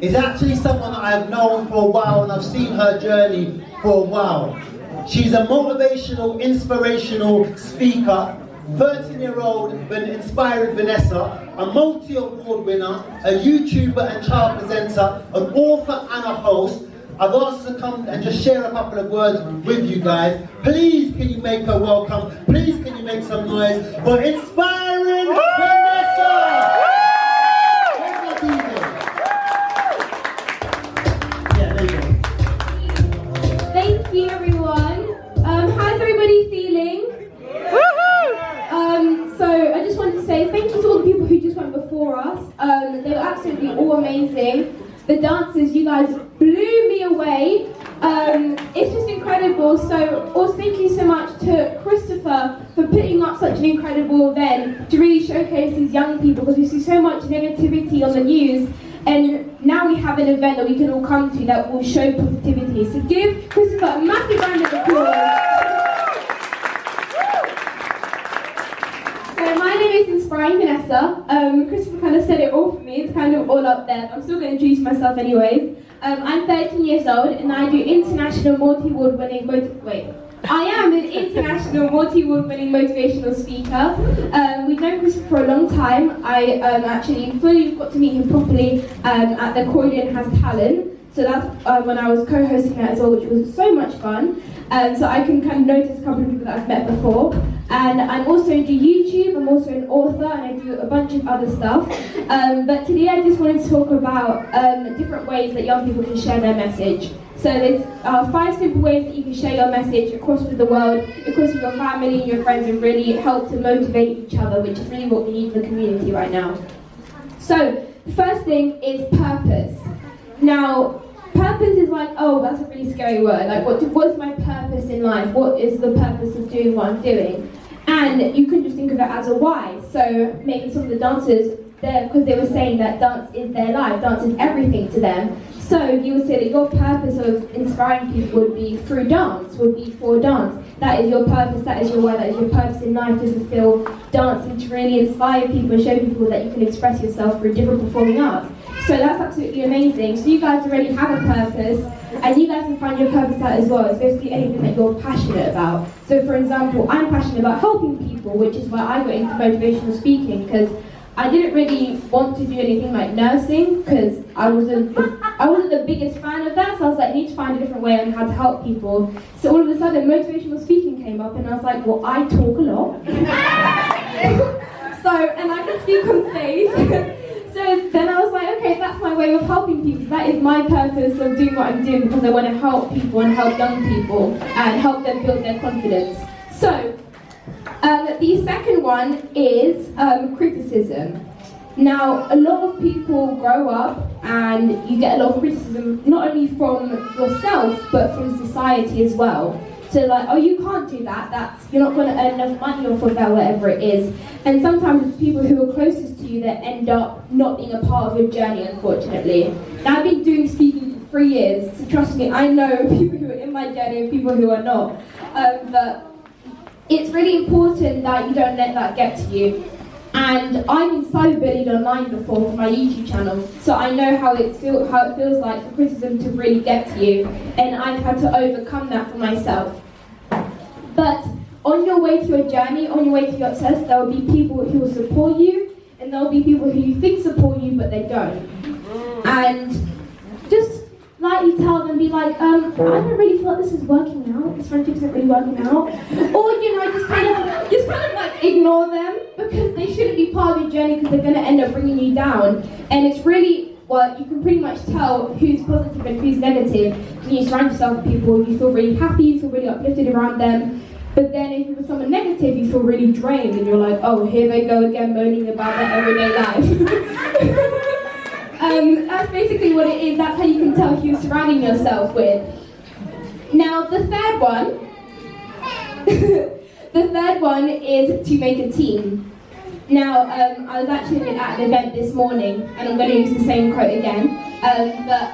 is actually someone that I have known for a while, and I've seen her journey for a while. She's a motivational, inspirational speaker, 13-year-old inspired Vanessa, a multi-award winner, a YouTuber and child presenter, an author and a host. I've asked her to come and just share a couple of words with you guys. Please can you make her welcome? Please can you make some noise for Inspiring Vanessa? Yeah, there you go. Thank you, everyone. How's everybody feeling? So I just wanted to say thank you to all the people who just went before us. They were absolutely all amazing. The dancers, you guys blew me away. It's just incredible. So also thank you so much to Christopher for putting up such an incredible event to really showcase these young people, because we see so much negativity on the news, and now we have an event that we can all come to that will show positivity. So give Christopher a massive round of applause. So my name is Inspiring Vanessa. Christopher kind of said it all for me. It's kind of all up there. I'm still going to introduce myself anyways. I'm 13 years old and I do international multi-award winning I am an international multi-award winning motivational speaker. We've known Christopher for a long time. I actually fully got to meet him properly at the Croydon Has Talent. So that's when I was co-hosting that as well, which was so much fun. So I can kind of notice a couple of people that I've met before. And I'm also do YouTube, I'm also an author, and I do a bunch of other stuff. But today I just wanted to talk about different ways that young people can share their message. So there's 5 simple ways that you can share your message across with the world, across with your family and your friends, and really help to motivate each other, which is really what we need in the community right now. So the first thing is purpose. Now, purpose is like, oh, that's a really scary word. Like, what's my purpose in life? What is the purpose of doing what I'm doing? And you can just think of it as a why. So maybe some of the dancers, because they were saying that dance is their life, dance is everything to them. So you would say that your purpose of inspiring people would be through dance, would be for dance. That is your purpose, that is your why, that is your purpose in life, to fulfill dance and to really inspire people and show people that you can express yourself through different performing arts. So that's absolutely amazing. So you guys already have a purpose, and you guys can find your purpose out as well. It's basically anything that you're passionate about. So for example, I'm passionate about helping people, which is why I got into motivational speaking, because I didn't really want to do anything like nursing, because I wasn't the biggest fan of that, so I was like, I need to find a different way on how to help people. So all of a sudden, motivational speaking came up, and I was like, well, I talk a lot. And I can speak on stage. So then I was like, okay, that's my way of helping people. That is my purpose of doing what I'm doing, because I want to help people and help young people and help them build their confidence. So the second one is criticism. Now, a lot of people grow up and you get a lot of criticism, not only from yourself, but from society as well. So like, oh, you can't do that, you're not going to earn enough money off of that, whatever it is. And sometimes it's people who are closest to you that end up not being a part of your journey, unfortunately. Now, I've been doing speaking for 3 years, so trust me, I know people who are in my journey and people who are not. But it's really important that you don't let that get to you. And I've been cyberbullied online before for my YouTube channel, so I know how it feels like for criticism to really get to you, and I've had to overcome that for myself. But on your way to your journey, on your way to your success, there will be people who will support you, and there will be people who you think support you, but they don't. And just lightly tell them, be like, I don't really feel like this is working out, this friendship isn't really working out. Or, just kind of like ignore them, because they shouldn't be part of your journey, because they're going to end up bringing you down. And it's really, well, you can pretty much tell who's positive and who's negative when you surround yourself with people. You feel really happy, you feel really uplifted around them. But then if you're with someone negative, you feel really drained, and you're like, oh, here they go again moaning about their everyday life. That's basically what it is. That's how you can tell who you're surrounding yourself with. Now, the third one is to make a team. Now, I was actually at an event this morning, and I'm going to use the same quote again. But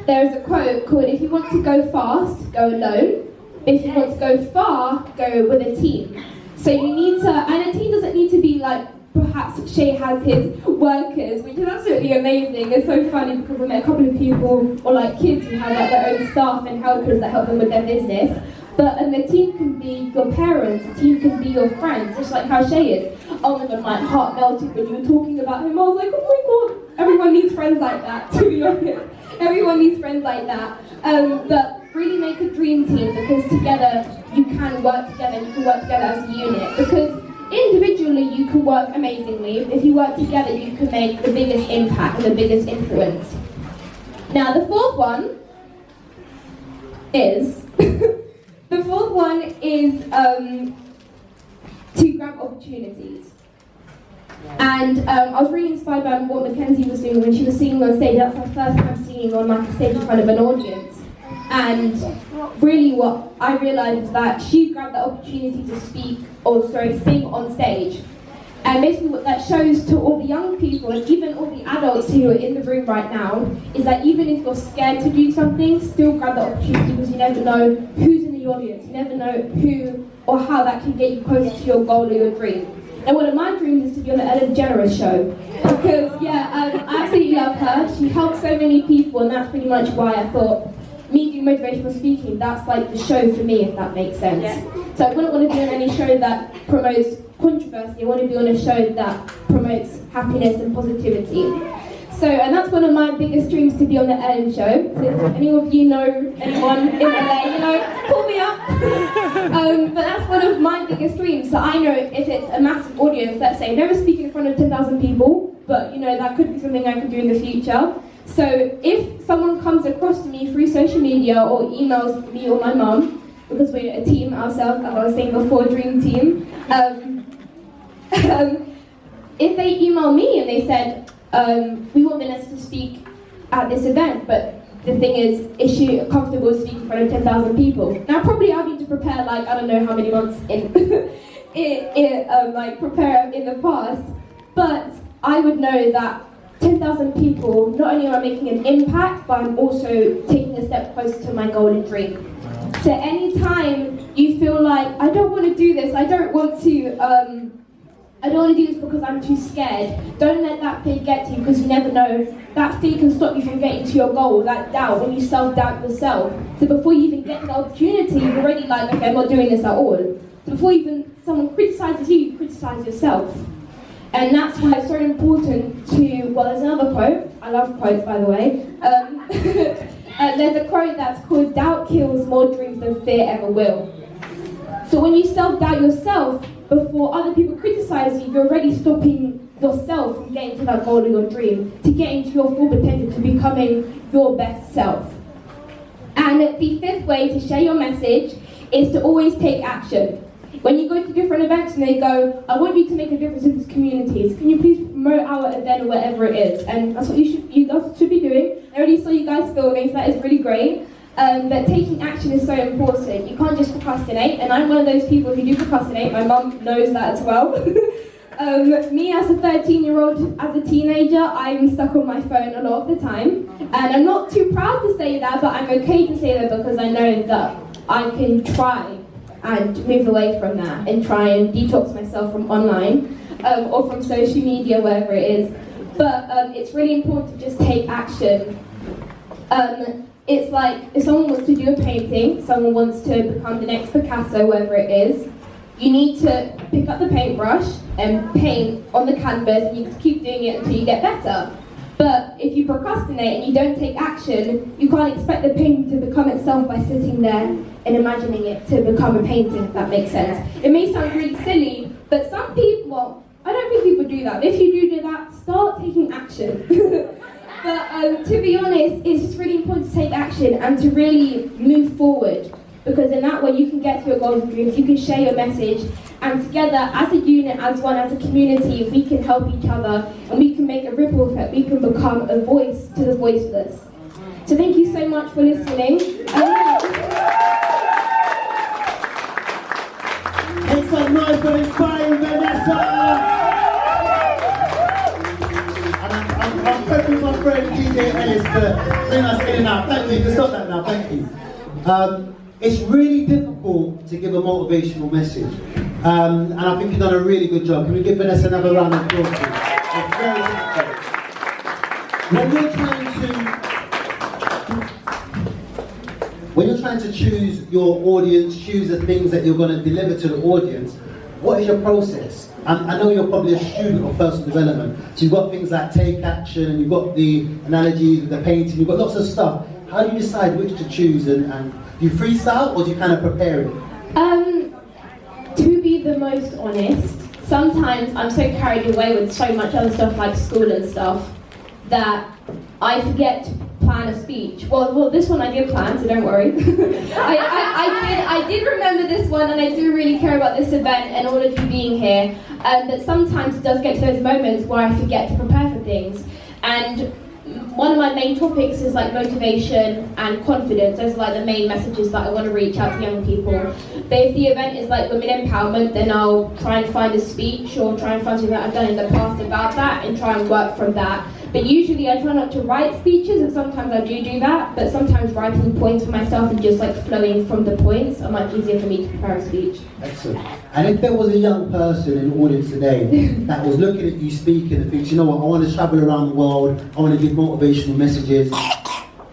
there is a quote called, if you want to go fast, go alone. If you want to go far, go with a team. So you need to, and a team doesn't need to be like perhaps Shay has his workers, which is absolutely amazing. It's so funny because I met a couple of people, or like kids who have like their own staff and helpers that help them with their business. But the team can be your parents, the team can be your friends, just like how Shay is. Oh my god, my heart melted when you were talking about him. I was like, oh my god, everyone needs friends like that, to be honest. Everyone needs friends like that. But really make a dream team, because together you can work together, you can work together as a unit. Because individually you can work amazingly. If you work together, you can make the biggest impact and the biggest influence. Now the fourth one is to grab opportunities. And I was really inspired by what Mackenzie was doing when she was singing on stage. That's her first time singing on like a stage in front of an audience. And really what I realised is that she grabbed the opportunity to sing on stage. And basically what that shows to all the young people, and even all the adults who are in the room right now, is that even if you're scared to do something, still grab the opportunity, because you never know who's in the audience. You never know who or how that can get you closer to your goal or your dream. And one of my dreams is to be on the Ellen Degeneres show. Because, I absolutely love her. She helps so many people, and that's pretty much why I thought, me doing motivational speaking, that's like the show for me, if that makes sense. Yeah. So I wouldn't want to be on any show that promotes controversy. I want to be on a show that promotes happiness and positivity. So, and that's one of my biggest dreams, to be on the Ellen show. So if any of you know anyone in LA, call me up. But that's one of my biggest dreams. So I know if it's a massive audience, let's say, never speaking in front of 10,000 people, but that could be something I could do in the future. So if someone comes across to me through social media or emails me or my mum, because we're a team ourselves, as I was saying before, dream team, if they email me and they said, we want Vanessa to speak at this event, but the thing is she comfortable to speak in front of 10,000 people? Now probably I need to prepare like, I don't know how many months in, prepare in the past, but I would know that 10,000 people, not only am I making an impact, but I'm also taking a step closer to my goal and dream. So anytime you feel like, I don't want to do this, I don't want to do this because I'm too scared, don't let that fear get to you, because you never know. That fear can stop you from getting to your goal, that doubt, when you self-doubt yourself. So before you even get the opportunity, you're already like, okay, I'm not doing this at all. So before even someone criticizes you, you criticize yourself. And that's why it's so important to, well, there's another quote, I love quotes by the way, there's a quote that's called, doubt kills more dreams than fear ever will. So when you self-doubt yourself, before other people criticize you, you're already stopping yourself from getting to that goal of your dream, to getting to your full potential, to becoming your best self. And the fifth way to share your message is to always take action. When you go to different events and they go, I want you to make a difference in these communities, can you please promote our event or whatever it is? And that's what you guys should be doing. I already saw you guys filming, so that is really great. But taking action is so important. You can't just procrastinate, and I'm one of those people who do procrastinate. My mum knows that as well. Me as a 13-year-old, as a teenager, I'm stuck on my phone a lot of the time. And I'm not too proud to say that, but I'm okay to say that because I know that I can try and move away from that and try and detox myself from online or from social media, wherever it is. But it's really important to just take action. It's like if someone wants to do a painting, someone wants to become the next Picasso, wherever it is, you need to pick up the paintbrush and paint on the canvas, and you can keep doing it until you get better. But if you procrastinate and you don't take action, you can't expect the painting to become itself by sitting there and imagining it to become a painting, if that makes sense. It may sound really silly, but some people, well, I don't think people do that. If you do that, start taking action. But to be honest, it's just really important to take action and to really move forward, because in that way you can get to your goals and dreams, you can share your message, and together as a unit, as one, as a community, we can help each other and we can make a ripple effect. We can become a voice to the voiceless. So thank you so much for listening. Make some noise for Inspiring Vanessa! I'm prepping my friend DJ Ellis to bring us in and out. Thank you, you can stop that now, thank you. It's really difficult to give a motivational message. And I think you've done a really good job. Can we give Vanessa another round of applause, please? It's very difficult. When you're trying to choose your audience, choose the things that you're going to deliver to the audience, what is your process? I know you're probably a student of personal development, so you've got things like take action, you've got the analogies, the painting, you've got lots of stuff. How do you decide which to choose, and do you freestyle or do you kind of prepare it? To be the most honest, sometimes I'm so carried away with so much other stuff like school and stuff that I forget to plan a speech. Well, this one I did plan, so don't worry. I did remember this one, and I do really care about this event and all of you being here. But sometimes it does get to those moments where I forget to prepare for things. And one of my main topics is like motivation and confidence. Those are like the main messages that I want to reach out to young people. But if the event is like women empowerment, then I'll try and find a speech or try and find something that I've done in the past about that and try and work from that. But usually I try not to write speeches, and sometimes I do that, but sometimes writing points for myself and just like flowing from the points are much easier for me to prepare a speech. Excellent. And if there was a young person in the audience today that was looking at you speaking and thinks, you know what, I want to travel around the world, I want to give motivational messages,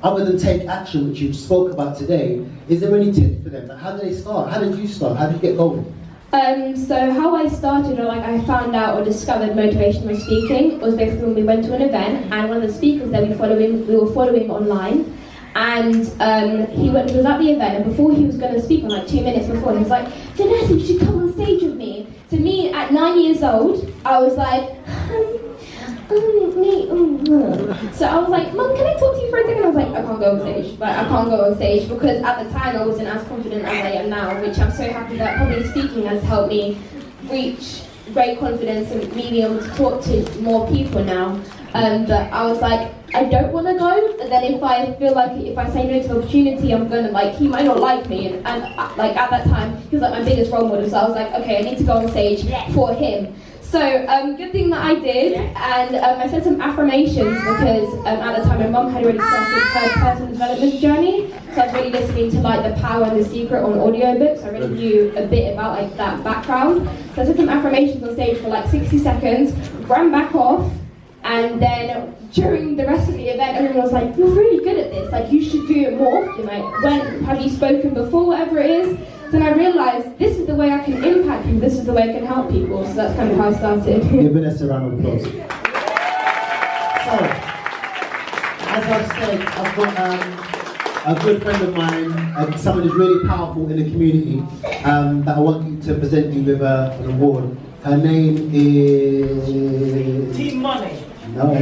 other than take action, which you spoke about today, is there any tips for them? Like, how do they start? How did you start? How did you get going? So how I started, or like I found out or discovered motivational speaking, was basically when we went to an event, and one of the speakers that we were following online, and he was at the event, and before he was going to speak, on like 2 minutes before, he was like, Vanessa, you should come on stage with me. To me, at 9 years old, I was like, so I was like, Mum, can I talk to you for a second? I was like, I can't go on stage. Like, I can't go on stage because at the time I wasn't as confident as I am now, which I'm so happy that public speaking has helped me reach great confidence and me being able to talk to more people now. But I was like, I don't want to go, but then if I feel like if I say no to the opportunity, I'm gonna like, he might not like me, and like at that time, he was like my biggest role model, so I was like, okay, I need to go on stage for him. So, good thing that I did, and I said some affirmations because at the time my mum had already started her personal development journey, so I was really listening to like The Power and The Secret on audiobooks. I really knew a bit about like that background. So I said some affirmations on stage for like 60 seconds, ran back off, and then during the rest of the event, everyone was like, you're really good at this, like you should do it more often, like when have you spoken before, whatever it is. Then I realised this is the way I can impact people, this is the way I can help people, so that's kind of how I started. Give Vanessa a round of applause. So, as I've said, I've got a good friend of mine, someone who's really powerful in the community, that I want you to present you with an award. Her name is... Team Money. No.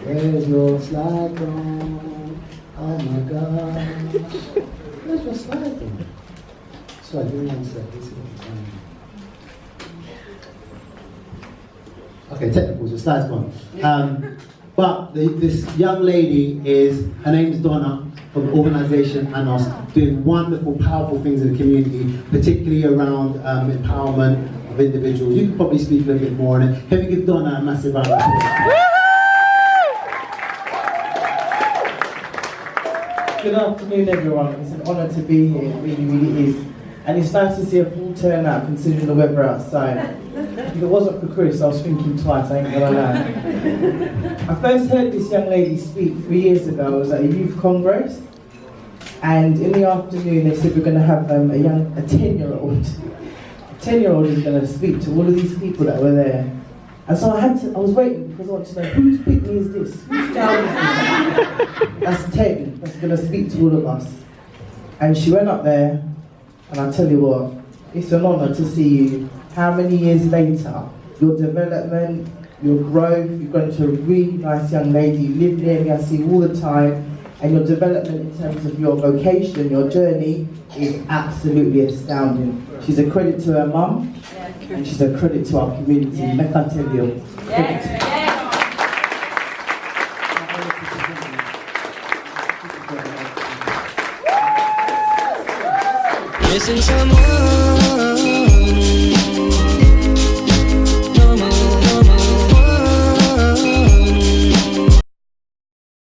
Where's your slide gone? Oh my God. Where's your slide gone? Sorry, give me 1 second. Okay, technicals, the slide's gone. But this young lady her name's Donna, from the organisation ANOS, doing wonderful, powerful things in the community, particularly around empowerment of individuals. You could probably speak a little bit more on it. Can we give Donna a massive round of applause? Good afternoon, everyone. It's an honour to be here. It really, really is. And it's nice to see a full turnout considering the weather outside. If it wasn't for Chris, I was thinking twice, I ain't gonna lie. I first heard this young lady speak 3 years ago. I was at a youth congress. And in the afternoon, they said we're going to have a 10-year-old. A 10-year-old is going to speak to all of these people that were there. And so I was waiting because I wanted to know whose picnic is this? Whose child is this? That's Ted, that's going to speak to all of us. And she went up there, and I tell you what, it's an honour to see you. How many years later, your development, your growth, you've gone to a really nice young lady, you live near me, I see you all the time, and your development in terms of your vocation, your journey, is absolutely astounding. She's a credit to her mum, and she's a credit to our community. Yeah. Make I tell you. Missing someone.